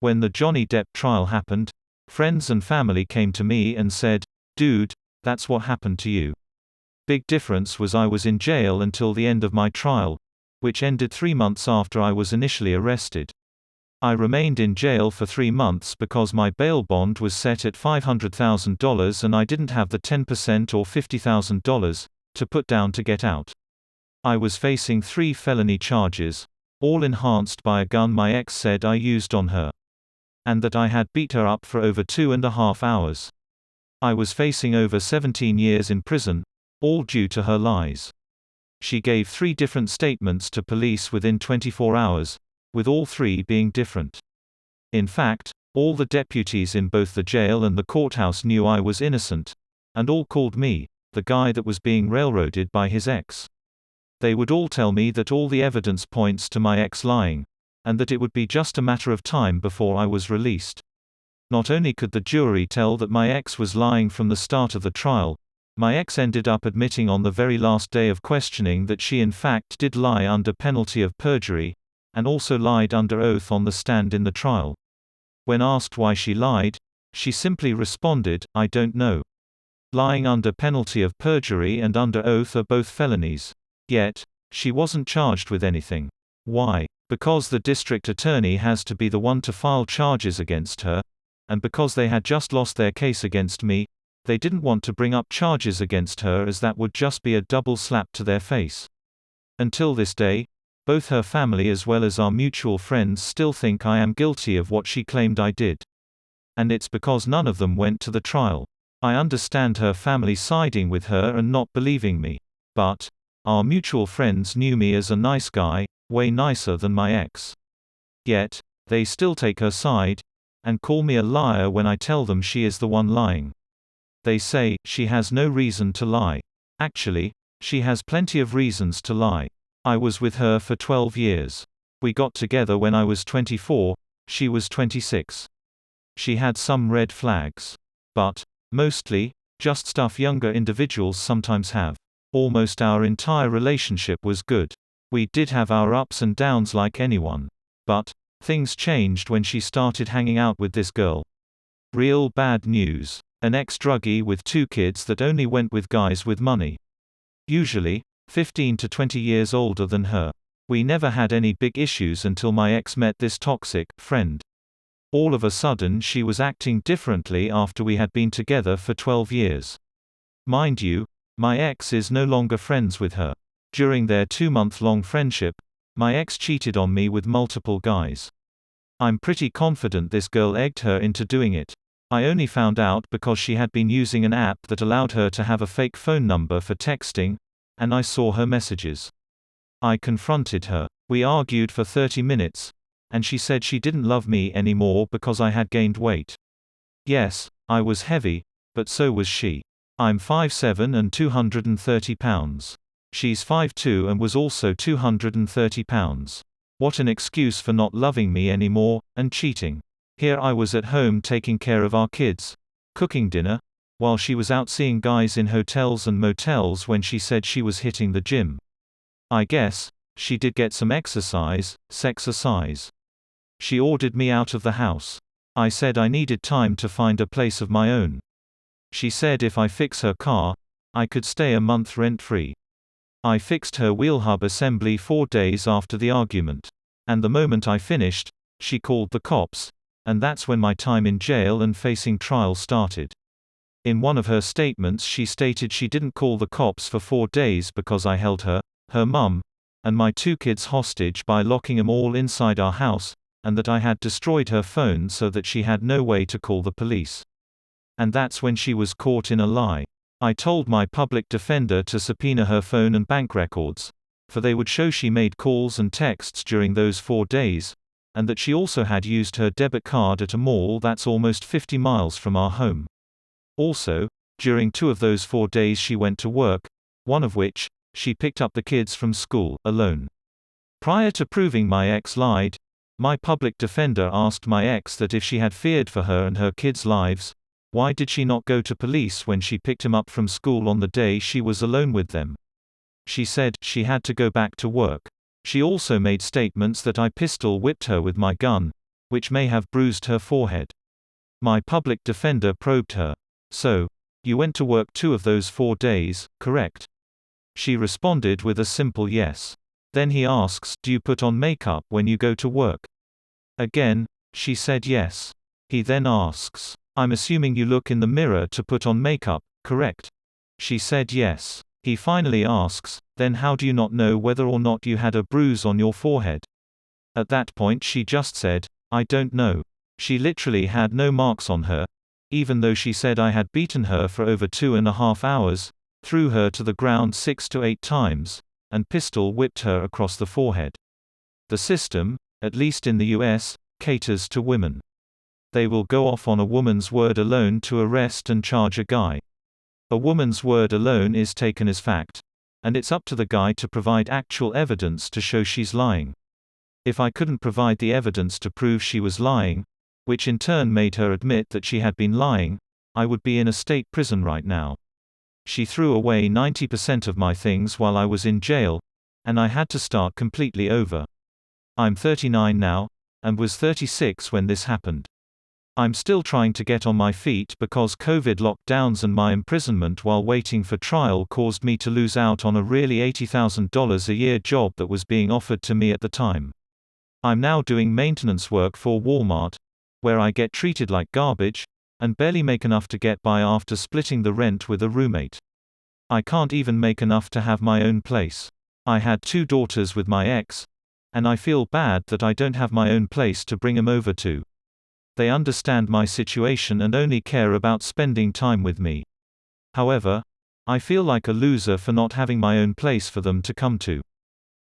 When the Johnny Depp trial happened, friends and family came to me and said, "Dude, that's what happened to you." Big difference was I was in jail until the end of my trial, which ended 3 months after I was initially arrested. I remained in jail for 3 months because my bail bond was set at $500,000 and I didn't have the 10% or $50,000 to put down to get out. I was facing 3 felony charges, all enhanced by a gun my ex said I used on her, and that I had beat her up for over 2.5 hours. I was facing over 17 years in prison, all due to her lies. She gave 3 different statements to police within 24 hours, with all 3 being different. In fact, all the deputies in both the jail and the courthouse knew I was innocent, and all called me the guy that was being railroaded by his ex. They would all tell me that all the evidence points to my ex lying, and that it would be just a matter of time before I was released. Not only could the jury tell that my ex was lying from the start of the trial, my ex ended up admitting on the very last day of questioning that she in fact did lie under penalty of perjury, and also lied under oath on the stand in the trial. When asked why she lied, she simply responded, "I don't know." Lying under penalty of perjury and under oath are both felonies. Yet, she wasn't charged with anything. Why? Because the district attorney has to be the one to file charges against her, and because they had just lost their case against me, they didn't want to bring up charges against her as that would just be a double slap to their face. Until this day, both her family as well as our mutual friends still think I am guilty of what she claimed I did. And it's because none of them went to the trial. I understand her family siding with her and not believing me. But our mutual friends knew me as a nice guy, way nicer than my ex. Yet, they still take her side, and call me a liar when I tell them she is the one lying. They say, she has no reason to lie. Actually, she has plenty of reasons to lie. I was with her for 12 years. We got together when I was 24, she was 26. She had some red flags. But, mostly, just stuff younger individuals sometimes have. Almost our entire relationship was good. We did have our ups and downs like anyone. But things changed when she started hanging out with this girl. Real bad news. An ex-druggie with 2 kids that only went with guys with money. Usually, 15 to 20 years older than her. We never had any big issues until my ex met this toxic friend. All of a sudden she was acting differently after we had been together for 12 years. Mind you, my ex is no longer friends with her. During their 2-month-long friendship, my ex cheated on me with multiple guys. I'm pretty confident this girl egged her into doing it. I only found out because she had been using an app that allowed her to have a fake phone number for texting, and I saw her messages. I confronted her. We argued for 30 minutes, and she said she didn't love me anymore because I had gained weight. Yes, I was heavy, but so was she. I'm 5'7" and 230 pounds. She's 5'2" and was also 230 pounds. What an excuse for not loving me anymore, and cheating. Here I was at home taking care of our kids, cooking dinner, while she was out seeing guys in hotels and motels when she said she was hitting the gym. I guess she did get some exercise, sexercise. She ordered me out of the house. I said I needed time to find a place of my own. She said if I fix her car, I could stay a month rent-free. I fixed her wheel hub assembly 4 days after the argument. And the moment I finished, she called the cops, and that's when my time in jail and facing trial started. In one of her statements she stated she didn't call the cops for 4 days because I held her, her mum, and my 2 kids hostage by locking them all inside our house, and that I had destroyed her phone so that she had no way to call the police. And that's when she was caught in a lie. I told my public defender to subpoena her phone and bank records, for they would show she made calls and texts during those 4 days, and that she also had used her debit card at a mall that's almost 50 miles from our home. Also, during 2 of those 4 days she went to work, one of which, she picked up the kids from school, alone. Prior to proving my ex lied, my public defender asked my ex that if she had feared for her and her kids' lives, why did she not go to police when she picked him up from school on the day she was alone with them? She said she had to go back to work. She also made statements that I pistol whipped her with my gun, which may have bruised her forehead. My public defender probed her. So, you went to work 2 of those 4 days, correct? She responded with a simple yes. Then he asks, do you put on makeup when you go to work? Again, she said yes. He then asks, I'm assuming you look in the mirror to put on makeup, correct? She said yes. He finally asks, then how do you not know whether or not you had a bruise on your forehead? At that point she just said, I don't know. She literally had no marks on her, even though she said I had beaten her for over 2.5 hours, threw her to the ground 6 to 8 times, and pistol whipped her across the forehead. The system, at least in the US, caters to women. They will go off on a woman's word alone to arrest and charge a guy. A woman's word alone is taken as fact, and it's up to the guy to provide actual evidence to show she's lying. If I couldn't provide the evidence to prove she was lying, which in turn made her admit that she had been lying, I would be in a state prison right now. She threw away 90% of my things while I was in jail, and I had to start completely over. I'm 39 now, and was 36 when this happened. I'm still trying to get on my feet because COVID lockdowns and my imprisonment while waiting for trial caused me to lose out on a really $80,000 a year job that was being offered to me at the time. I'm now doing maintenance work for Walmart, where I get treated like garbage, and barely make enough to get by after splitting the rent with a roommate. I can't even make enough to have my own place. I had 2 daughters with my ex, and I feel bad that I don't have my own place to bring them over to. They understand my situation and only care about spending time with me. However, I feel like a loser for not having my own place for them to come to.